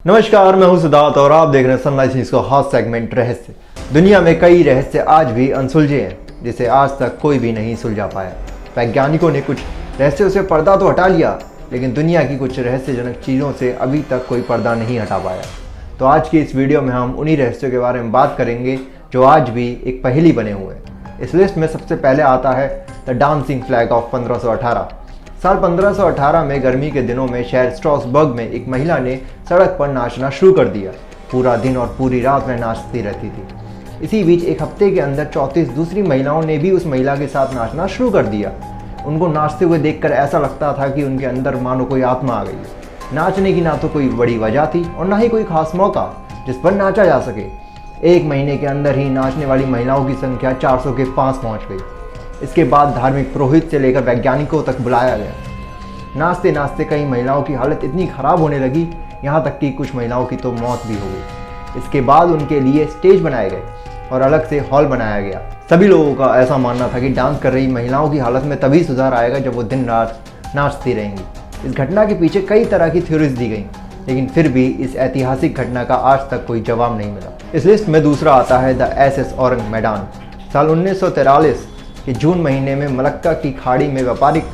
नमस्कार, मैं हूं सिद्धार्थ और आप देख रहे हैं सनराइज न्यूज़ का खास सेगमेंट रहस्य। दुनिया में कई रहस्य आज भी अनसुलझे हैं जिसे आज तक कोई भी नहीं सुलझा पाया। वैज्ञानिकों ने कुछ रहस्यों से पर्दा तो हटा लिया, लेकिन दुनिया की कुछ रहस्यजनक चीज़ों से अभी तक कोई पर्दा नहीं हटा पाया। तो आज की इस वीडियो में हम उन्हीं रहस्यों के बारे में बात करेंगे जो आज भी एक पहेली बने हुए हैं। इस लिस्ट में सबसे पहले आता है द डांसिंग फ्लैग ऑफ 1518। साल 1518 में गर्मी के दिनों में शहर स्ट्रासबर्ग में एक महिला ने सड़क पर नाचना शुरू कर दिया। पूरा दिन और पूरी रात में नाचती रहती थी। इसी बीच एक हफ्ते के अंदर 34 दूसरी महिलाओं ने भी उस महिला के साथ नाचना शुरू कर दिया। उनको नाचते हुए देखकर ऐसा लगता था कि उनके अंदर मानो कोई आत्मा आ गई। नाचने की ना तो कोई बड़ी वजह थी और ना ही कोई खास मौका जिस पर नाचा जा सके। एक महीने के अंदर ही नाचने वाली महिलाओं की संख्या 400 के पास पहुँच गई। इसके बाद धार्मिक पुरोहित से लेकर वैज्ञानिकों तक बुलाया गया। नाचते नाचते कई महिलाओं की हालत इतनी खराब होने लगी, यहाँ तक कि कुछ महिलाओं की तो मौत भी हो गई। इसके बाद उनके लिए स्टेज बनाए गए और अलग से हॉल बनाया गया। सभी लोगों का ऐसा मानना था कि डांस कर रही महिलाओं की हालत में तभी सुधार आएगा जब वो दिन रात नाचती रहेंगी। इस घटना के पीछे कई तरह की थ्योरीज दी गई, लेकिन फिर भी इस ऐतिहासिक घटना का आज तक कोई जवाब नहीं मिला। इस लिस्ट में दूसरा आता है द SS औरंग मैदान। साल 1943 कि जून महीने में मलक्का की खाड़ी में व्यापारिक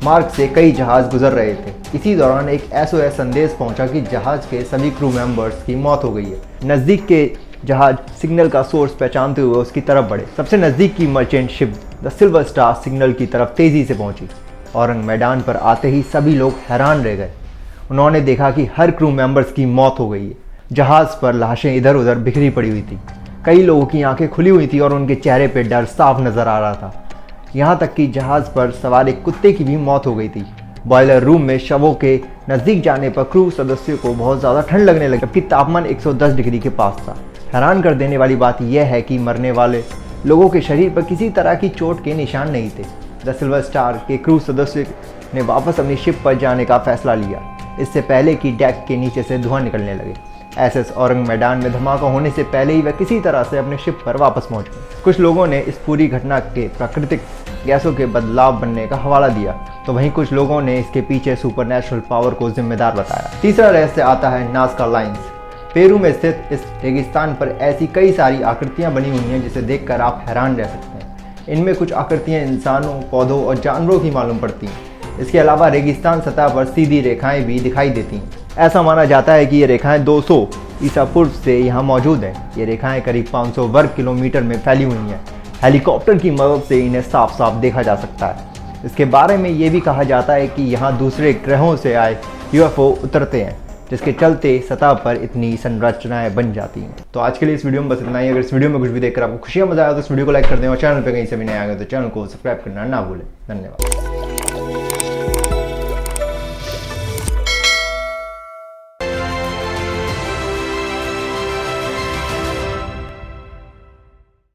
मार्ग से कई जहाज़ गुजर रहे थे। इसी दौरान एक SOS संदेश पहुंचा कि जहाज़ के सभी क्रू मेंबर्स की मौत हो गई है। नज़दीक के जहाज़ सिग्नल का सोर्स पहचानते हुए उसकी तरफ बढ़े। सबसे नज़दीक की merchant ship the silver star signal की तरफ तेज़ी से पहुंची। औरंग मैदान पर आते ही सभी लोग हैरान रह गए। उन्होंने देखा कि हर क्रू मेंबर्स की मौत हो गई है। जहाज़ पर लाशें इधर उधर बिखरी पड़ी हुई थी। कई लोगों की आंखें खुली हुई थी और उनके चेहरे पर डर साफ नजर आ रहा था। यहाँ तक कि जहाज़ पर सवार एक कुत्ते की भी मौत हो गई थी। बॉयलर रूम में शवों के नज़दीक जाने पर क्रू सदस्यों को बहुत ज़्यादा ठंड लगने लगी, जबकि तापमान 110 डिग्री के पास था। हैरान कर देने वाली बात यह है कि मरने वाले लोगों के शरीर पर किसी तरह की चोट के निशान नहीं थे। द सिल्वर स्टार के क्रू सदस्यों ने वापस अपनी शिप पर जाने का फैसला लिया, इससे पहले कि डेक के नीचे से धुआं निकलने लगे। SS औरंग मैदान में धमाका होने से पहले ही वह किसी तरह से अपने शिप पर वापस पहुंच गए। कुछ लोगों ने इस पूरी घटना के प्राकृतिक गैसों के बदलाव बनने का हवाला दिया, तो वहीं कुछ लोगों ने इसके पीछे सुपरनैचुरल पावर को जिम्मेदार बताया। तीसरा रहस्य आता है नाज़का लाइन्स। पेरू में स्थित इस रेगिस्तान पर ऐसी कई सारी आकृतियां बनी हुई हैं जिसे देखकर आप हैरान रह सकते हैं। इनमें कुछ आकृतियां इंसानों, पौधों और जानवरों की मालूम पड़ती हैं। इसके अलावा रेगिस्तान सतह पर सीधी रेखाएं भी दिखाई देती हैं। ऐसा माना जाता है कि ये रेखाएं 200 ईसा पूर्व से यहाँ मौजूद हैं। ये रेखाएं करीब 500 वर्ग किलोमीटर में फैली हुई हैं। हेलीकॉप्टर की मदद से इन्हें साफ साफ देखा जा सकता है। इसके बारे में ये भी कहा जाता है कि यहाँ दूसरे ग्रहों से आए UFO उतरते हैं, जिसके चलते सतह पर इतनी संरचनाएं बन जाती हैं। तो आज के लिए इस वीडियो में बस इतना ही। अगर इस वीडियो में कुछ भी देखकर आपको खुशियाँ मजा आया तो इस वीडियो को लाइक कर दें और चैनल पर कहीं से भी नए आए तो चैनल को सब्सक्राइब करना ना भूलें। धन्यवाद।